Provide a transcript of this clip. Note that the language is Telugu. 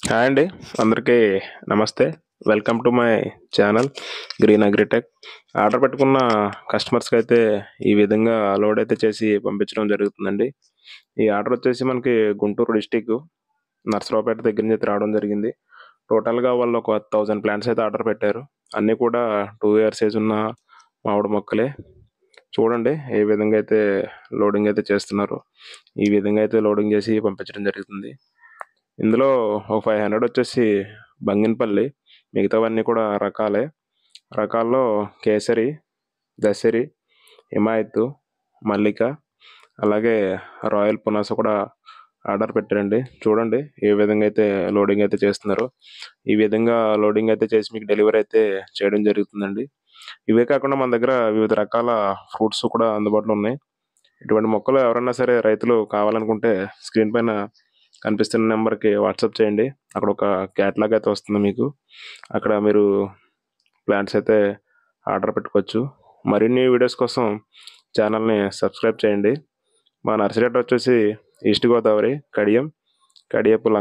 హాయ్ అండి. అందరికీ నమస్తే. Welcome to my channel green agritech. Order పెట్టుకున్న కస్టమర్స్‌కైతే ఈ విధంగా లోడ్ అయితే చేసి పంపించడం జరుగుతుందండి. ఈ ఆర్డర్ వచ్చేసి మనకి గుంటూరు డిస్ట్రిక్ట్ నర్సరావుపేట దగ్గర నుంచి అయితే రావడం జరిగింది. టోటల్‌గా వాళ్ళు ఒక 1000 ప్లాంట్స్ అయితే ఆర్డర్ పెట్టారు. అన్నీ కూడా 2 ఇయర్స్ ఏజ్ ఉన్న మామిడి మొక్కలే. చూడండి ఏ విధంగా అయితే లోడింగ్ అయితే చేస్తున్నారో. ఈ విధంగా అయితే లోడింగ్ చేసి పంపించడం జరుగుతుంది. ఇందులో ఒక 500 వచ్చేసి బంగినపల్లి. మిగతావన్నీ కూడా రకాలే. రకాల్లో కేసరి, దశరి, హిమాయత్, మల్లిక, అలాగే రాయల్ పునాస కూడా ఆర్డర్ పెట్టారండి. చూడండి ఏ విధంగా అయితే లోడింగ్ అయితే చేస్తున్నారో. ఈ విధంగా లోడింగ్ అయితే చేసి మీకు డెలివరీ అయితే చేయడం జరుగుతుందండి. ఇవే కాకుండా మన దగ్గర వివిధ రకాల ఫ్రూట్స్ కూడా అందుబాటులో ఉన్నాయి. ఇటువంటి మొక్కలు ఎవరన్నా సరే రైతులు కావాలనుకుంటే స్క్రీన్ పైన కనిపిస్తున్న నెంబర్కి వాట్సాప్ చేయండి. అక్కడ ఒక క్యాటలాగ్ అయితే వస్తుంది మీకు. అక్కడ మీరు ప్లాంట్స్ అయితే ఆర్డర్ పెట్టుకోవచ్చు. మరిన్ని వీడియోస్ కోసం ఛానల్ని సబ్స్క్రైబ్ చేయండి. మా నర్సరీ అడ్రస్ వచ్చేసి ఈస్ట్ గోదావరి, కడియం, కడియపు